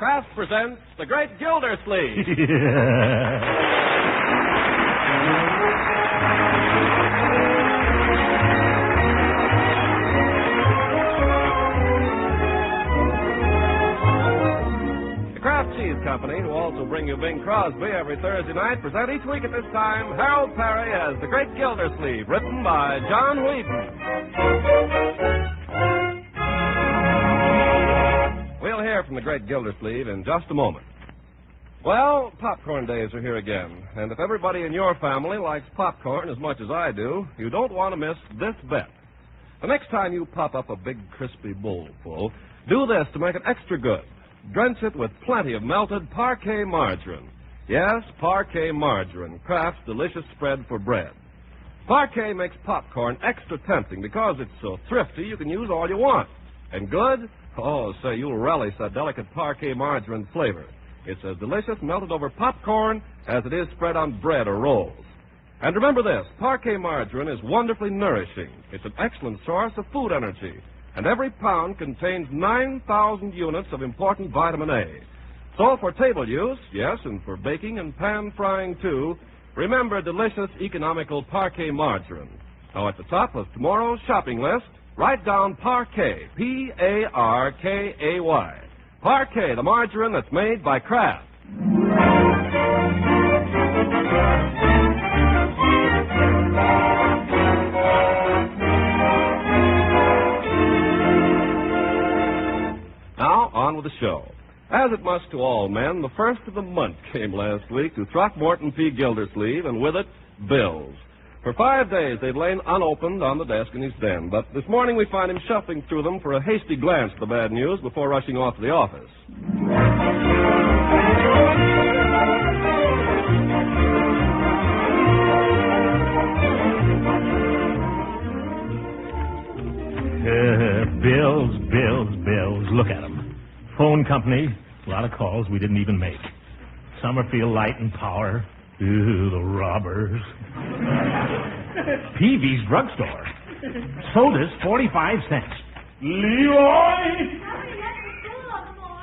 Kraft presents The Great Gildersleeve. The Kraft Cheese Company, who also bring you Bing Crosby every Thursday night, present each week at this time Harold Peary as The Great Gildersleeve, written by John Wheaton. We'll hear from the Great Gildersleeve in just a moment. Well, popcorn days are here again, and if everybody in your family likes popcorn as much as I do, you don't want to miss this bet. The next time you pop up a big, crispy bowl full, do this to make it extra good. Drench it with plenty of melted Parquet margarine. Yes, Parquet margarine, Kraft's delicious spread for bread. Parquet makes popcorn extra tempting because it's so thrifty you can use all you want. And good? Oh, say, you'll relish that delicate Parquet margarine flavor. It's as delicious melted over popcorn as it is spread on bread or rolls. And remember this, Parquet margarine is wonderfully nourishing. It's an excellent source of food energy. And every pound contains 9,000 units of important vitamin A. So for table use, yes, and for baking and pan frying too, remember delicious, economical Parquet margarine. Now at the top of tomorrow's shopping list, write down Parquet, P-A-R-K-A-Y. Parquet, the margarine that's made by Kraft. Now, on with the show. As it must to all men, the first of the month came last week to Throckmorton P. Gildersleeve, and with it, bills. For 5 days, they'd lain unopened on the desk in his den, but this morning we find him shuffling through them for a hasty glance at the bad news before rushing off to the office. Bills. Look at them. Phone company, a lot of calls we didn't even make. Summerfield Light and Power. Ew, the robbers. Peavy's drugstore. Sodas, 45 cents. Leroy!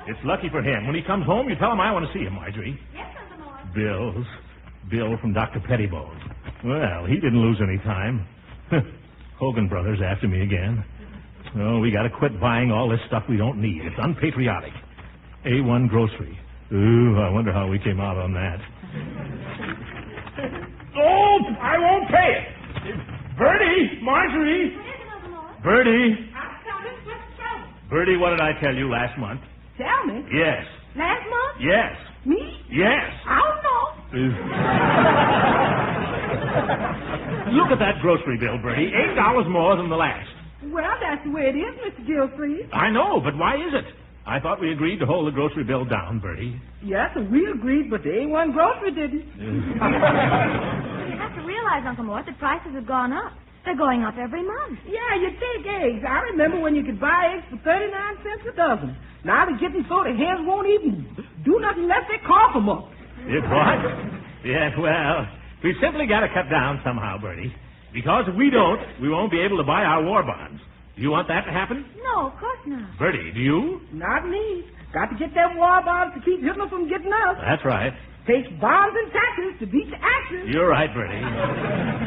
It's lucky for him. When he comes home, you tell him I want to see him, Marjorie. Yes, Uncle Mort. Bill from Dr. Pettibone. Well, he didn't lose any time. Hogan Brothers after me again. Oh, we got to quit buying all this stuff we don't need. It's unpatriotic. A1 grocery. Ooh, I wonder how we came out on that. Oh, I won't pay it. Bertie, Marjorie. What is it, Uncle Mort? Bertie. I'll tell you what's the trouble. Bertie, what did I tell you last month? Tell me. Yes. Last month? Yes. Me? Yes. I don't know. Look at that grocery bill, Bertie. $8 more than the last. Well, that's the way it is, Mr. Gildersleeve. I know, but why is it? I thought we agreed to hold the grocery bill down, Bertie. Yes, we agreed, but the A1 grocery didn't. You have to realize, Uncle Mort, that prices have gone up. They're going up every month. Yeah, you take eggs. I remember when you could buy eggs for 39 cents a dozen. Now they're getting so the hens won't even do nothing unless they cough them up. It what? Yes, well, we've simply got to cut down somehow, Bertie. Because if we don't, we won't be able to buy our war bonds. Do you want that to happen? No, of course not. Bertie, do you? Not me. Got to get them war bonds to keep Hitler from getting us. That's right. Takes bonds and taxes to beat the Axis. You're right, Bertie.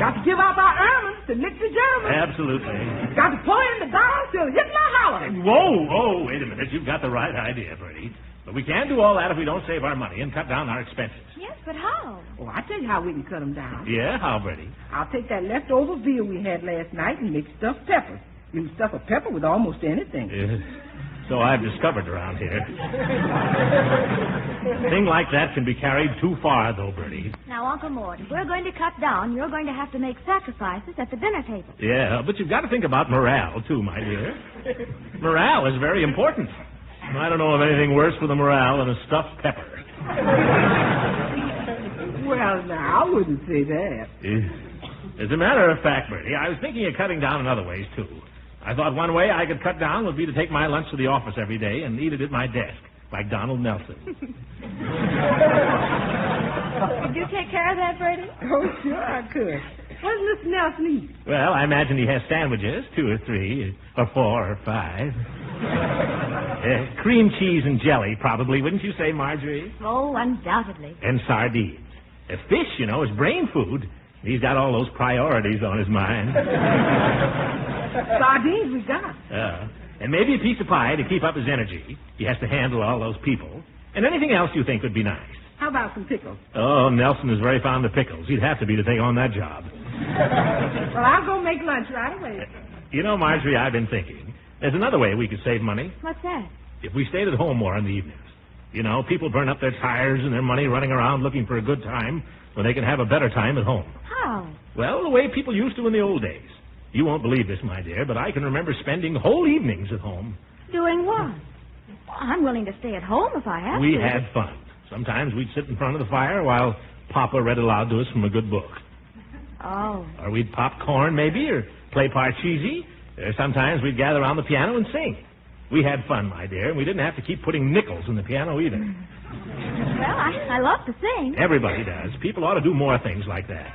Got to give out our ermines to lick the Germans. Absolutely. Got to pour in the dollars till Hitler hollers. Whoa, wait a minute. You've got the right idea, Bertie. But we can't do all that if we don't save our money and cut down our expenses. Yes, but how? Oh, I'll tell you how we can cut them down. Yeah, how, Bertie? I'll take that leftover veal we had last night and make stuffed peppers. You can stuff a pepper with almost anything. So I've discovered around here. A thing like that can be carried too far, though, Bertie. Now, Uncle Mort, if we're going to cut down, you're going to have to make sacrifices at the dinner table. Yeah, but you've got to think about morale, too, my dear. Morale is very important. I don't know of anything worse for the morale than a stuffed pepper. Well, now, I wouldn't say that. As a matter of fact, Bertie, I was thinking of cutting down in other ways, too. I thought one way I could cut down would be to take my lunch to the office every day and eat it at my desk, like Donald Nelson. Did you take care of that, Bertie? Oh, sure I could. What does Mr. Nelson eat? Well, I imagine he has sandwiches, 2 or 3, or 4 or 5. Cream cheese and jelly, probably, wouldn't you say, Marjorie? Oh, undoubtedly. And sardines. Fish, you know, is brain food. He's got all those priorities on his mind. Sardines we got. And maybe a piece of pie to keep up his energy. He has to handle all those people. And anything else you think would be nice. How about some pickles? Oh, Nelson is very fond of pickles. He'd have to be to take on that job. Well, I'll go make lunch right away. You know, Marjorie, I've been thinking. There's another way we could save money. What's that? If we stayed at home more in the evenings. You know, people burn up their tires and their money running around looking for a good time when they can have a better time at home. How? Well, the way people used to in the old days. You won't believe this, my dear, but I can remember spending whole evenings at home. Doing what? I'm willing to stay at home if I have to. We had fun. Sometimes we'd sit in front of the fire while Papa read aloud to us from a good book. Oh. Or we'd pop corn, maybe, or play parcheesi. Or sometimes we'd gather around the piano and sing. We had fun, my dear, and we didn't have to keep putting nickels in the piano either. Well, I love to sing. Everybody does. People ought to do more things like that.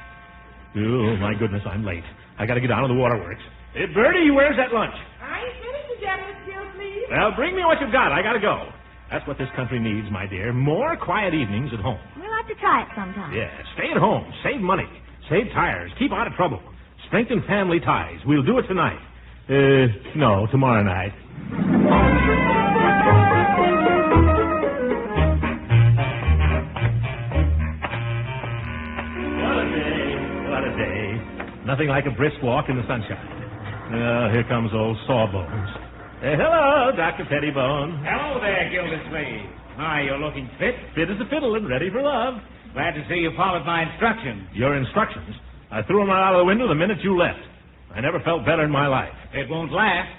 Oh, my goodness, I'm late. I got to get down to the waterworks. Hey, Bertie, where's that lunch? I ain't finished yet, Miss Gildersleeve. Well, bring me what you've got. I got to go. That's what this country needs, my dear. More quiet evenings at home. We'll have to try it sometime. Yeah, stay at home. Save money. Save tires. Keep out of trouble. Strengthen family ties. We'll do it tonight. No, tomorrow night. What a day. Nothing like a brisk walk in the sunshine. Here comes old Sawbones. Hello, Dr. Pettibone. Hello there, Gildersleeve. Hi, you're looking fit. Fit as a fiddle and ready for love. Glad to see you followed my instructions. Your instructions? I threw them out of the window the minute you left. I never felt better in my life. It won't last.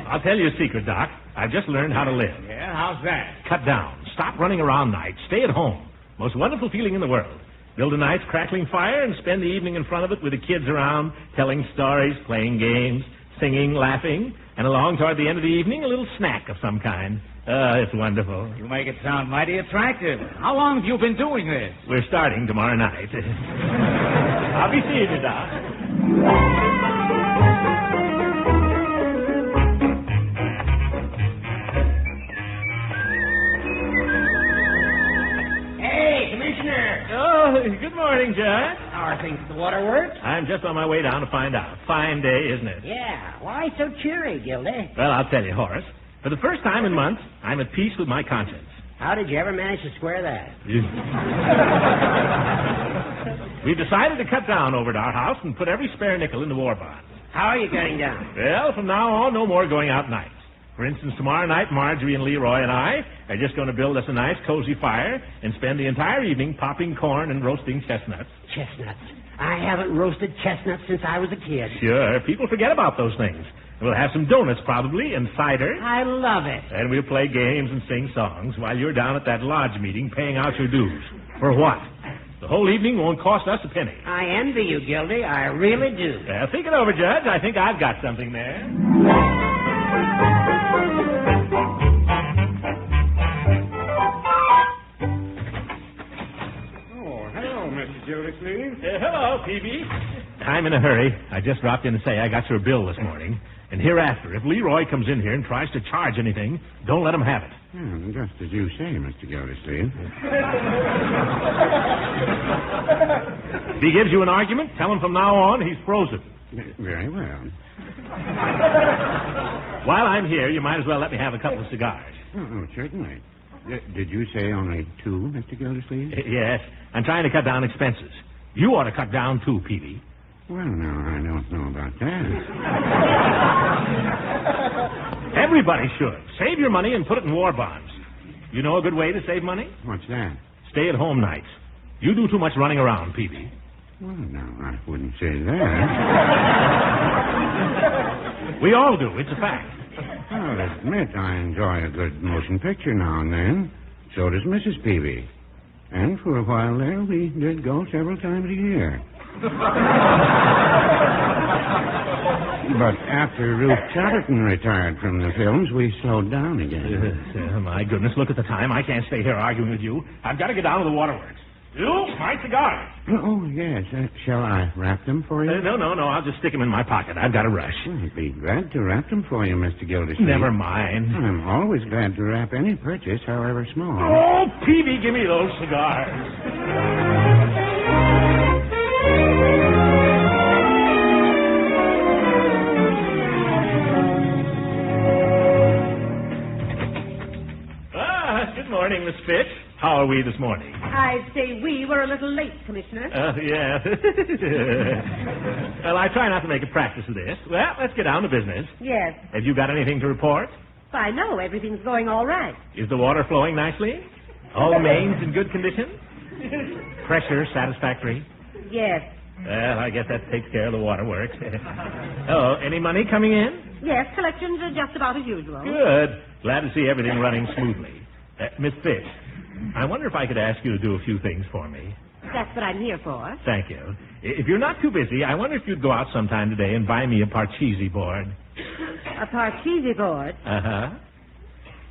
I'll tell you a secret, Doc. I've just learned how to live. Yeah, how's that? Cut down. Stop running around nights. Stay at home. Most wonderful feeling in the world. Build a nice crackling fire and spend the evening in front of it with the kids around, telling stories, playing games, singing, laughing, and along toward the end of the evening, a little snack of some kind. It's wonderful. You make it sound mighty attractive. How long have you been doing this? We're starting tomorrow night. I'll be seeing you, Doc. Good morning, Judge. How are things at the waterworks? I'm just on my way down to find out. Fine day, isn't it? Yeah. Why so cheery, Gildy? Well, I'll tell you, Horace. For the first time in months, I'm at peace with my conscience. How did you ever manage to square that? We've decided to cut down over at our house and put every spare nickel into war bonds. How are you cutting down? Well, from now on, no more going out nights. For instance, tomorrow night, Marjorie and Leroy and I are just going to build us a nice, cozy fire and spend the entire evening popping corn and roasting chestnuts. Chestnuts. I haven't roasted chestnuts since I was a kid. Sure, people forget about those things. We'll have some donuts, probably, and cider. I love it. And we'll play games and sing songs while you're down at that lodge meeting paying out your dues. For what? The whole evening won't cost us a penny. I envy you, Gildy. I really do. Well, think it over, Judge. I think I've got something there. Gildersleeve. Hello, Peavy. I'm in a hurry. I just dropped in to say I got your bill this morning. And hereafter, if Leroy comes in here and tries to charge anything, don't let him have it. Just as you say, Mr. Gildersleeve. If he gives you an argument, tell him from now on he's frozen. Very well. While I'm here, you might as well let me have a couple of cigars. Oh, certainly. Did you say only two, Mr. Gildersleeve? Yes. I'm trying to cut down expenses. You ought to cut down, too, Peavy. Well, no, I don't know about that. Everybody should. Save your money and put it in war bonds. You know a good way to save money? What's that? Stay-at-home nights. You do too much running around, Peavy. Well, no, I wouldn't say that. We all do. It's a fact. I'll admit I enjoy a good motion picture now and then. So does Mrs. Peavy. And for a while there, we did go several times a year. But after Ruth Chesterton retired from the films, we slowed down again. My goodness, look at the time. I can't stay here arguing with you. I've got to get down to the waterworks. You, my cigars. Oh, yes. Shall I wrap them for you? No. I'll just stick them in my pocket. I've got a rush. I'd be glad to wrap them for you, Mr. Gildersleeve. Never mind. I'm always glad to wrap any purchase, however small. Oh, Peavy, give me those cigars. Good morning, Miss Fitch. How are we this morning? I'd say we were a little late, Commissioner. Yeah. Well, I try not to make a practice of this. Well, let's get down to business. Yes. Have you got anything to report? I know. Everything's going all right. Is the water flowing nicely? All the mains in good condition? Pressure satisfactory? Yes. Well, I guess that takes care of the waterworks. Oh, any money coming in? Yes, collections are just about as usual. Good. Glad to see everything running smoothly. Miss Fitch, I wonder if I could ask you to do a few things for me. That's what I'm here for. Thank you. If you're not too busy, I wonder if you'd go out sometime today and buy me a Parcheesi board. A Parcheesi board? Uh-huh.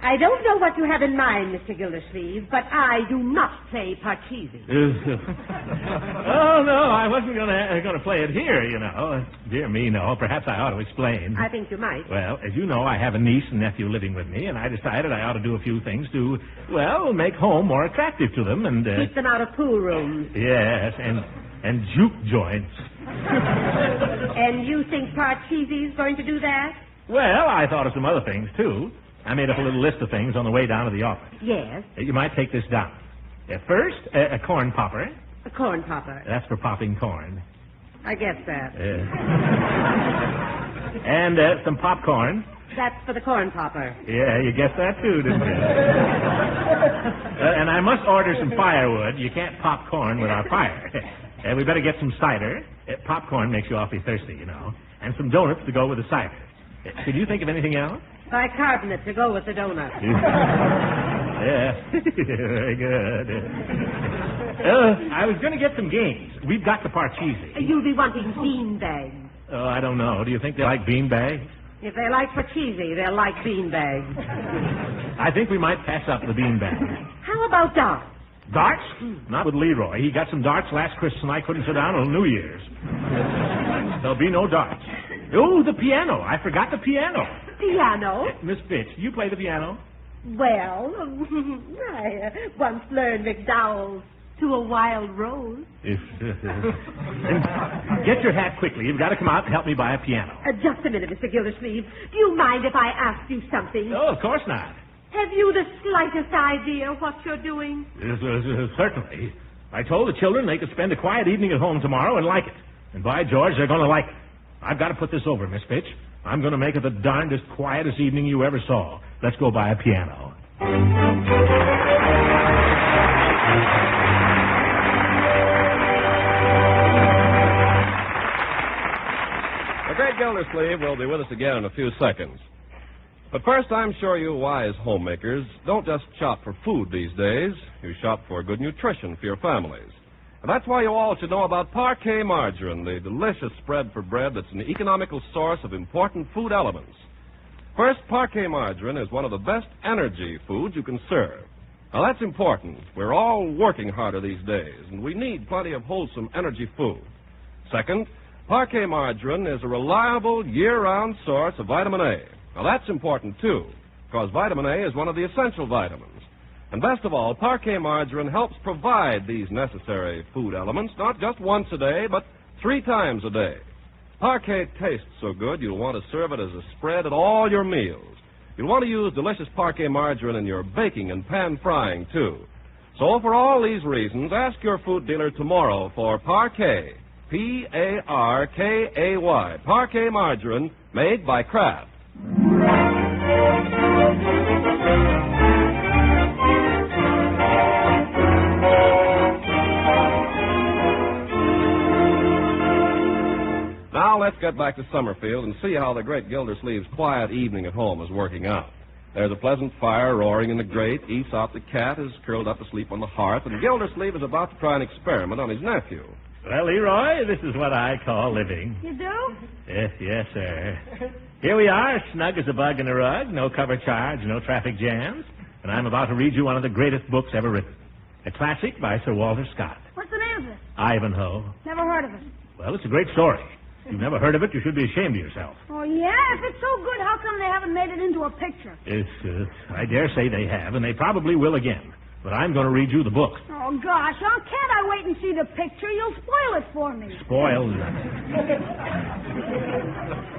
I don't know what you have in mind, Mr. Gildersleeve, but I do not play Parcheesi. Oh, no, I wasn't going to play it here, you know. Dear me, no. Perhaps I ought to explain. I think you might. Well, as you know, I have a niece and nephew living with me, and I decided I ought to do a few things to, well, make home more attractive to them and... Keep them out of pool rooms. Yes, and juke joints. And you think Parcheesi's going to do that? Well, I thought of some other things, too. I made up a little list of things on the way down to the office. Yes. You might take this down. First, a corn popper. A corn popper. That's for popping corn. I guess that. And some popcorn. That's for the corn popper. Yeah, you guessed that too, didn't you? And I must order some firewood. You can't pop corn without fire. We better get some cider. Popcorn makes you awfully thirsty, you know. And some donuts to go with the cider. Could you think of anything else? Bicarbonate to go with the donut. Yeah, very good. I was going to get some games. We've got the Parcheesi. You'll be wanting bean bags. Oh, I don't know. Do you think they like bean bags? If they like Parcheesi, they'll like bean bags. I think we might pass up the bean bags. How about darts? Darts? Not with Leroy. He got some darts last Christmas and I couldn't sit down until New Year's. There'll be no darts. Oh, the piano. I forgot the piano. Piano? Miss Fitch, do you play the piano? Well, I once learned McDowell's To a Wild Rose. Get your hat quickly. You've got to come out and help me buy a piano. Just a minute, Mr. Gildersleeve. Do you mind if I ask you something? Oh, of course not. Have you the slightest idea what you're doing? Certainly. I told the children they could spend a quiet evening at home tomorrow and like it. And by George, they're going to like it. I've got to put this over, Miss Fitch. I'm going to make it the darndest quietest evening you ever saw. Let's go buy a piano. The Great Gildersleeve will be with us again in a few seconds. But first, I'm sure you wise homemakers don't just shop for food these days. You shop for good nutrition for your families. And that's why you all should know about Parquet margarine, the delicious spread for bread that's an economical source of important food elements. First, Parquet margarine is one of the best energy foods you can serve. Now, that's important. We're all working harder these days, and we need plenty of wholesome energy food. Second, Parquet margarine is a reliable year-round source of vitamin A. Now, that's important, too, because vitamin A is one of the essential vitamins. And best of all, Parquet margarine helps provide these necessary food elements not just once a day, but 3 times a day. Parquet tastes so good you'll want to serve it as a spread at all your meals. You'll want to use delicious Parquet margarine in your baking and pan frying, too. So for all these reasons, ask your food dealer tomorrow for Parquet, P-A-R-K-A-Y, Parquet margarine made by Kraft. Now let's get back to Summerfield and see how the Great Gildersleeve's quiet evening at home is working out. There's a pleasant fire roaring in the grate. Aesop the cat is curled up asleep on the hearth, and Gildersleeve is about to try an experiment on his nephew. Well, Leroy, this is what I call living. You do? Yes, sir. Here we are, snug as a bug in a rug, no cover charge, no traffic jams, and I'm about to read you one of the greatest books ever written. a classic by Sir Walter Scott. What's the name of it? Ivanhoe. Never heard of it. Well, it's a great story. If you've never heard of it, you should be ashamed of yourself. Oh, yeah? If it's so good, how come they haven't made it into a picture? I dare say they have, and they probably will again. But I'm going to read you the book. Oh, gosh, Unc, can't I wait and see the picture? You'll spoil it for me. Spoil nothing.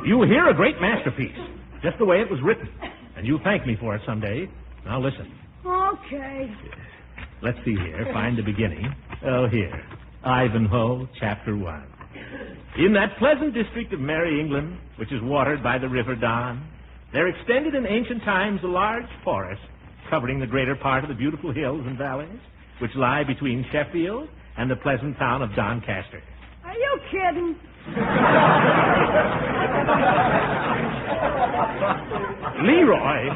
You will hear a great masterpiece, just the way it was written. And you'll thank me for it someday. Now listen. Okay. Let's see here. Find the beginning. Oh, here. Ivanhoe, Chapter 1. In that pleasant district of Merry England, which is watered by the River Don, there extended in ancient times a large forest covering the greater part of the beautiful hills and valleys which lie between Sheffield and the pleasant town of Doncaster. Are you kidding? Leroy,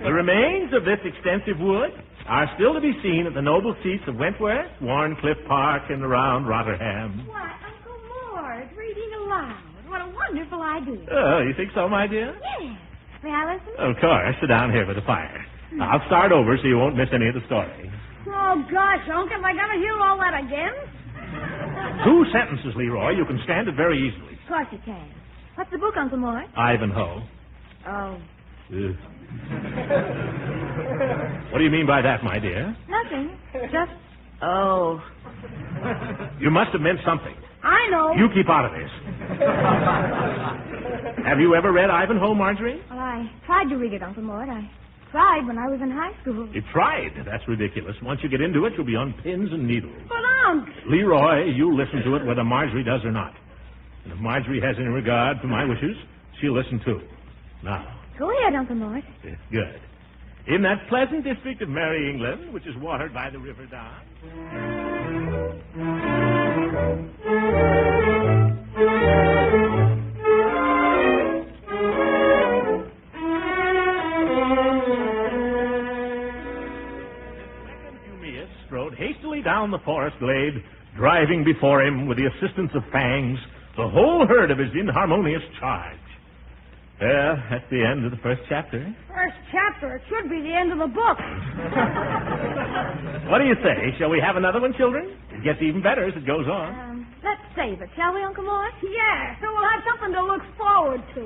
the remains of this extensive wood are still to be seen at the noble seats of Wentworth, Warncliffe Park, and around Rotherham. Why, Uncle Mort, reading aloud. What a wonderful idea. Oh, you think so, my dear? Yes. May I listen? Of course. Sit down here by the fire. I'll start over so you won't miss any of the story. Oh, gosh, Unc, have I got to hear all that again? 2 sentences, Leroy. You can stand it very easily. Of course you can. What's the book, Uncle Mort? Ivanhoe. Oh. Ugh. What do you mean by that, my dear? Nothing. Just... Oh. You must have meant something. I know. You keep out of this. Have you ever read Ivanhoe, Marjorie? Well, I tried to read it, Uncle Mort. I tried when I was in high school. You tried? That's ridiculous. Once you get into it, you'll be on pins and needles. But, Unc... Leroy, you listen to it whether Marjorie does or not. And if Marjorie has any regard for my wishes, she'll listen too. Now. Go ahead, Uncle Mort. Good. In that pleasant district of Merry England, which is watered by the River Don... strode hastily down the forest glade, driving before him, with the assistance of Fangs, the whole herd of his inharmonious charge. Well, that's the end of the first chapter. First chapter? It should be the end of the book. What do you say? Shall we have another one, children? It gets even better as it goes on. Let's save it, shall we, Uncle Mort? Yeah, so we'll have something to look forward to.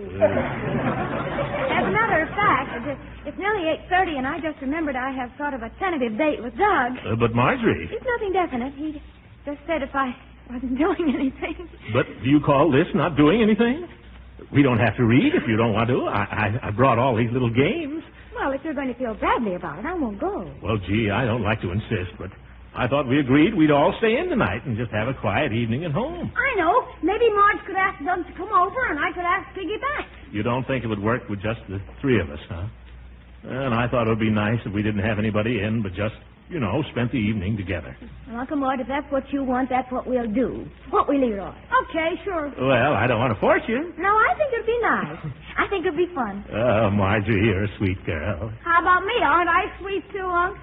As a matter of fact, it's nearly 8:30, and I just remembered I have sort of a tentative date with Doug. But Marjorie... It's nothing definite. He just said if I wasn't doing anything. But do you call this not doing anything? We don't have to read if you don't want to. I brought all these little games. Well, if you're going to feel badly about it, I won't go. Well, gee, I don't like to insist, but I thought we agreed we'd all stay in tonight and just have a quiet evening at home. I know. Maybe Marge could ask Doug to come over, and I could ask Piggy back. You don't think it would work with just the 3 of us, huh? And I thought it would be nice if we didn't have anybody in, but just, spent the evening together. Well, Uncle Mort, if that's what you want, that's what we'll do. Won't we, Leroy? Okay, sure. Well, I don't want to force you. No, I think it'd be nice. I think it'd be fun. Oh, Marjorie, you're a sweet girl. How about me? Aren't I sweet too, Unc?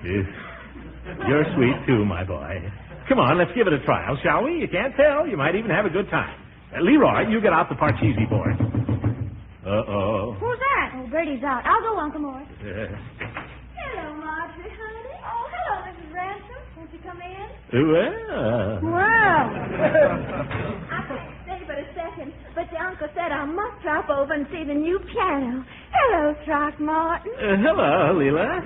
You're sweet too, my boy. Come on, let's give it a trial, shall we? You can't tell. You might even have a good time. Leroy, you get out the Parcheesi board. Uh-oh. Who's that? Oh, Bertie's out. I'll go, Uncle Mort. Hello, Marjorie, honey. Oh, hello, Mrs. Ransom. Won't you come in? Well. I can't stay but a second, but your uncle said I must drop over and see the new piano. Hello, Throckmorton. Hello, Leela.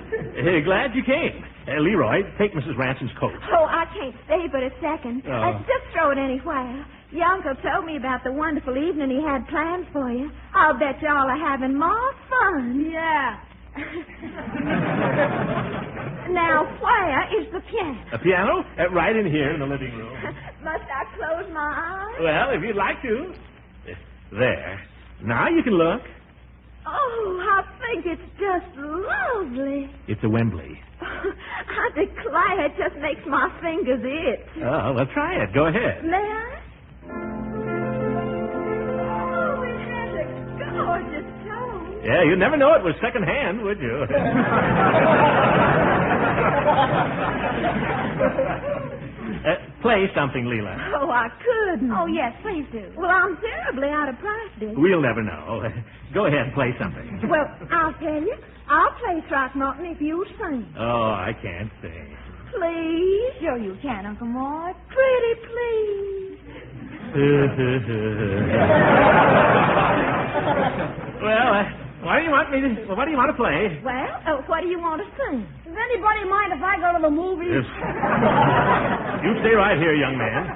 Glad you came. Leroy, take Mrs. Ransom's coat. Oh, I can't stay but a second. Oh. Just throw it anywhere. Your uncle told me about the wonderful evening he had planned for you. I'll bet you all are having more fun. Yeah. Now, where is the piano? A piano? Right in here in the living room. Must I close my eyes? Well, if you'd like to. There. Now you can look. Oh, I think it's just lovely. It's a Wembley. I declare it just makes my fingers itch. Oh, well, try it. Go ahead. May I? Oh, it has a gorgeous tone. Yeah, you'd never know it was secondhand, would you? Play something, Leela. Oh, I couldn't. Oh, yes, please do. Well, I'm terribly out of practice. We'll never know. Go ahead and play something. Well, I'll tell you. I'll play Throckmorton if you sing. Oh, I can't sing. Please? Sure you can, Uncle Mort. Pretty please. Well, what do you want to play? Well, what do you want to sing? Does anybody mind if I go to the movies? Yes. You stay right here, young man.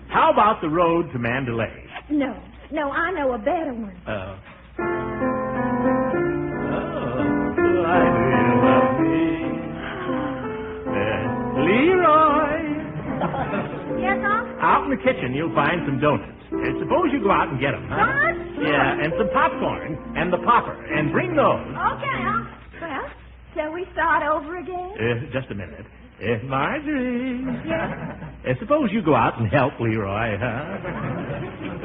How about The Road to Mandalay? No, I know a better one. Why do you love me? Leroy! Yes, Uncle? Out in the kitchen, you'll find some donuts. Suppose you go out and get them, huh? Donuts? Yeah, and some popcorn and the popper, and bring those. Okay, Uncle. Well, shall we start over again? Just a minute. Marjorie. Yes? Suppose you go out and help Leroy, huh?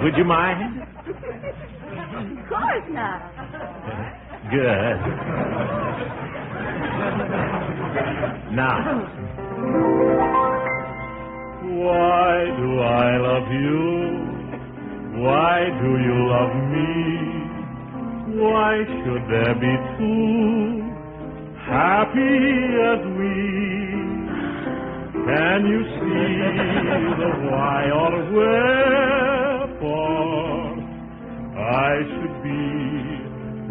Would you mind? Of course not. Good. Now. Why do I love you? Why do you love me? Why should there be two happy as we? Can you see the why or wherefore I should be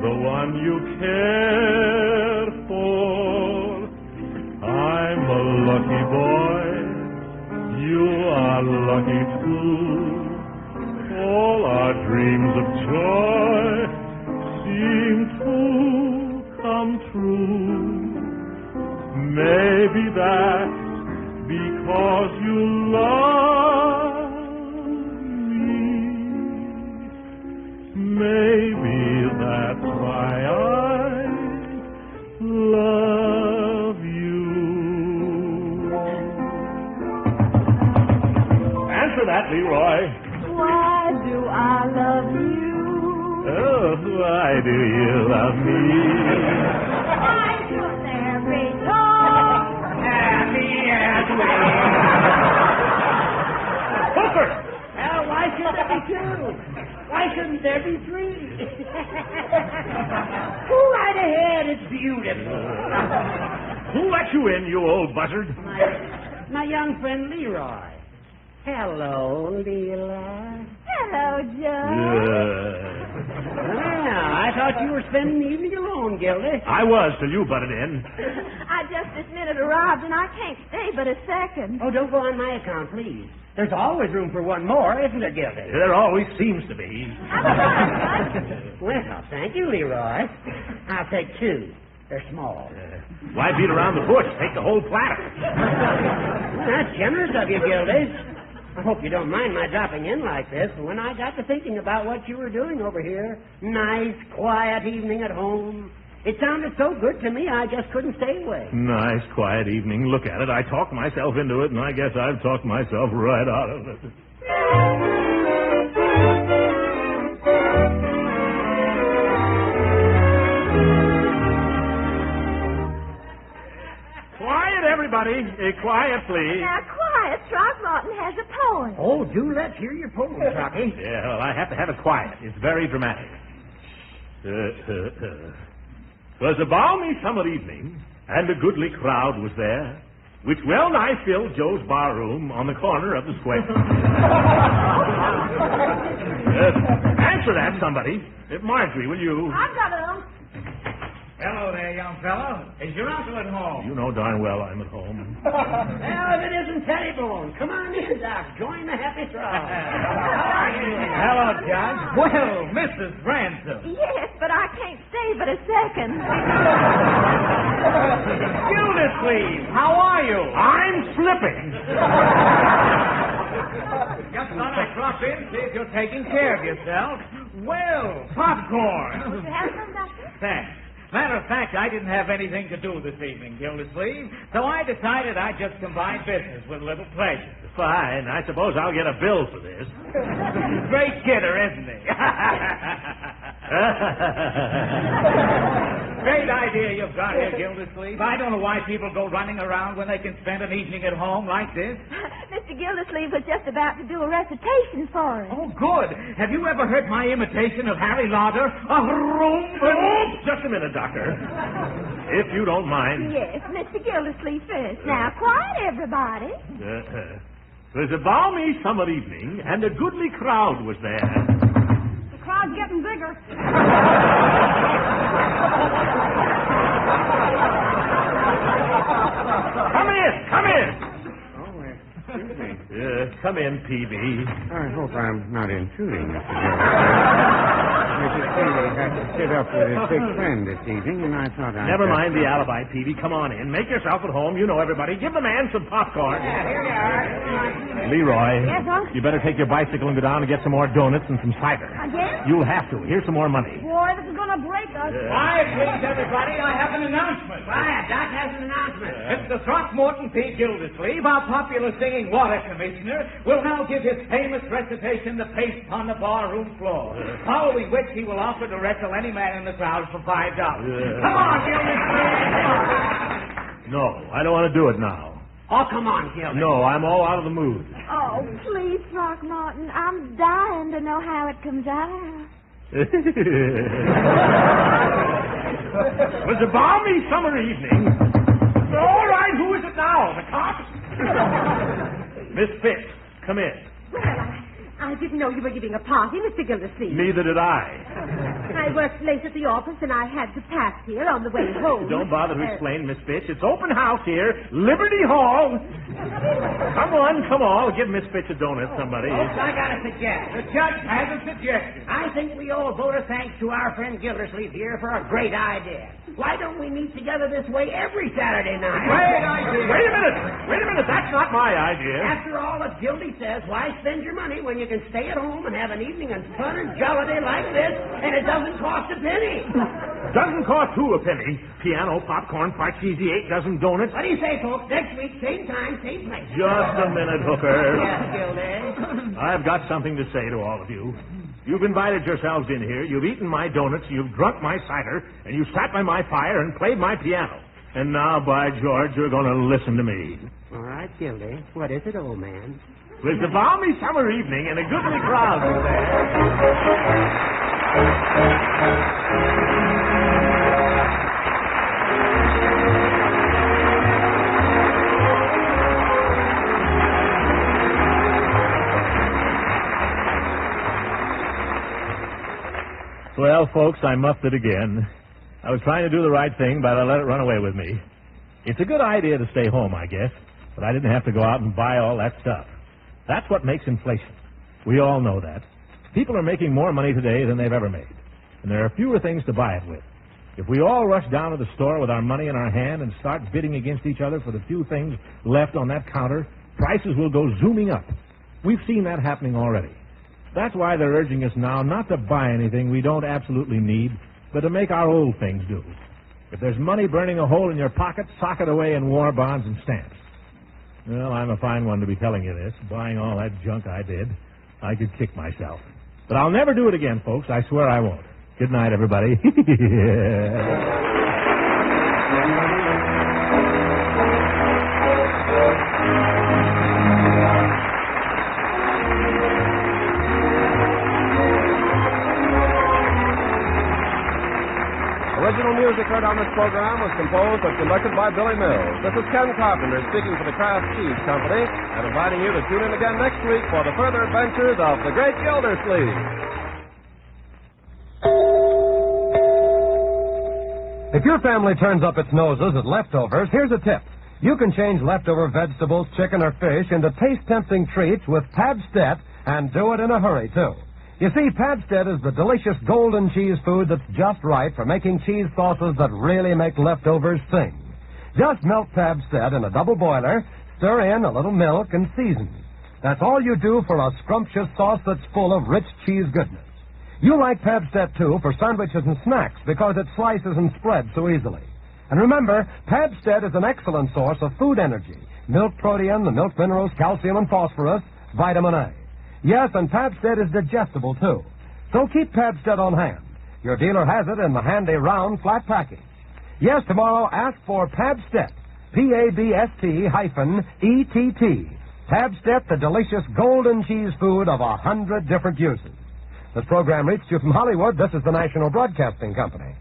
the one you care for? I'm a lucky boy, you are lucky too. All our dreams of joy seem to come true. Maybe that's because you love me. Maybe that's why I love you. Answer that, Leroy. Why do I love you? Oh, why do you love me? Why should there be two happy as we? Hooker! Well, why should there be two? Why shouldn't there be three? Go right ahead. It's beautiful. Who let you in, you old buzzard? My young friend Leroy. Hello, Leela. Hello, Joe. Well, I thought you were spending the evening alone, Gildy. I was till you butted in. I just this minute arrived, and I can't stay but a second. Oh, don't go on my account, please. There's always room for one more, isn't there, Gildy? There always seems to be. Well, thank you, Leroy. I'll take two. They're small. Why beat around the bush? Take the whole platter. Well, that's generous of you, Gildy. I hope you don't mind my dropping in like this. When I got to thinking about what you were doing over here, nice, quiet evening at home, it sounded so good to me I just couldn't stay away. Nice, quiet evening. Look at it. I talked myself into it, and I guess I've talked myself right out of it. Quiet, everybody. Quiet, please. Now, quiet. Throckmorton has a poem. Oh, do let's hear your poem, Rocky. Yeah, well, I have to have it quiet. It's very dramatic. 'Twas a balmy summer evening, and a goodly crowd was there, which well nigh filled Joe's barroom on the corner of the square. Answer that, somebody. Marjorie, will you? I've got it. Hello there, young fellow. Is your uncle at home? You know darn well I'm at home. Well, if it isn't Pettibone, come on in, Doc. Join the happy throng. Hello, Judge. Well, Mrs. Ransom. Yes, but I can't stay but a second. Gildersleeve, how are you? I'm slipping. Just thought I'd drop in, see if you're taking care of yourself. Well, popcorn. You have some, Doctor? Thanks. Matter of fact, I didn't have anything to do this evening, Gildersleeve, so I decided I'd just combine business with a little pleasure. Fine. I suppose I'll get a bill for this. Great kidder, isn't he? great idea you've got here, Gildersleeve. I don't know why people go running around when they can spend an evening at home like this. Mr. Gildersleeve was just about to do a recitation for us. Oh, good. Have you ever heard my imitation of Harry Lauder? Just a minute, Doctor. If you don't mind. Yes, Mr. Gildersleeve first. Now, quiet, everybody. It was a balmy summer evening, and a goodly crowd was there. The crowd's getting bigger. Come in. Oh, excuse me. Come in, P.B. I hope I'm not intruding, Mr. Gildersleeve. Mrs. Peary had to sit up with his big friend this evening, and I thought I'd... Never mind the alibi, Peavy. Come on in. Make yourself at home. You know everybody. Give the man some popcorn. Yeah, here we are. Leroy. Yes, Uncle? You better take your bicycle and go down and get some more donuts and some cider. Again? You'll have to. Here's some more money. Boy, this is going to break us. Quiet, please, everybody. I have an announcement. Quiet, Doc has an announcement. Mr. Throckmorton P. Gildersleeve, our popular singing water commissioner, will now give his famous recitation, The Paste on the Barroom Floor, following which he will offer to wrestle any man in the crowd for $5. Come on, Gildersleeve. No, I don't want to do it now. Oh, come on, Gildersleeve. No, I'm all out of the mood. Oh, please, Throckmorton. I'm dying to know how it comes out. It was a balmy summer evening. All right, who is it now? The cops? Miss Fitz, come in. Well, I didn't know you were giving a party, Mr. Gildersleeve. Neither did I. I worked late at the office, and I had to pass here on the way home. Don't bother to explain, Miss Fitz. It's open house here. Liberty Hall. Come on. Give Miss Fitz a donut, somebody. Folks, I got a suggestion. The judge has a suggestion. I think we all vote a thanks to our friend Gildersleeve here for a great idea. Why don't we meet together this way every Saturday night? Great idea. Wait a minute. That's not my idea. After all, as Gildy says, why spend your money when you can stay at home and have an evening of fun and jollity like this, and it doesn't cost a penny? Doesn't cost who a penny? Piano, popcorn, part cheesy, 8 dozen donuts. What do you say, folks? Next week, same time, same place. Just a minute, Hooker. Yes, Gildy. I've got something to say to all of you. You've invited yourselves in here, you've eaten my donuts, you've drunk my cider, and you sat by my fire and played my piano. And now, by George, you're going to listen to me. All right, Gildy. What is it, old man? It was a balmy summer evening, and a goodly crowd was Well, folks, I muffed it again. I was trying to do the right thing, but I let it run away with me. It's a good idea to stay home, I guess, but I didn't have to go out and buy all that stuff. That's what makes inflation. We all know that. People are making more money today than they've ever made, and there are fewer things to buy it with. If we all rush down to the store with our money in our hand and start bidding against each other for the few things left on that counter, prices will go zooming up. We've seen that happening already. That's why they're urging us now not to buy anything we don't absolutely need, but to make our old things do. If there's money burning a hole in your pocket, sock it away in war bonds and stamps. Well, I'm a fine one to be telling you this. Buying all that junk I did, I could kick myself. But I'll never do it again, folks. I swear I won't. Good night, everybody. Original music heard on this program was composed and conducted by Billy Mills. This is Ken Carpenter speaking for the Kraft Cheese Company and inviting you to tune in again next week for the further adventures of the Great Gildersleeve. If your family turns up its noses at leftovers, here's a tip. You can change leftover vegetables, chicken, or fish into taste-tempting treats with Pabstet, and do it in a hurry, too. You see, Pabstet is the delicious golden cheese food that's just right for making cheese sauces that really make leftovers sing. Just melt Pabstet in a double boiler, stir in a little milk, and season. That's all you do for a scrumptious sauce that's full of rich cheese goodness. You like Pabstet, too, for sandwiches and snacks because it slices and spreads so easily. And remember, Pabstet is an excellent source of food energy. Milk protein, the milk minerals, calcium and phosphorus, vitamin A. Yes, and Pabstet is digestible, too. So keep Pabstet on hand. Your dealer has it in the handy round flat package. Yes, tomorrow, ask for Pabstet. Pabst-ETT. Pabstet, the delicious golden cheese food of 100 different uses. This program reached you from Hollywood. This is the National Broadcasting Company.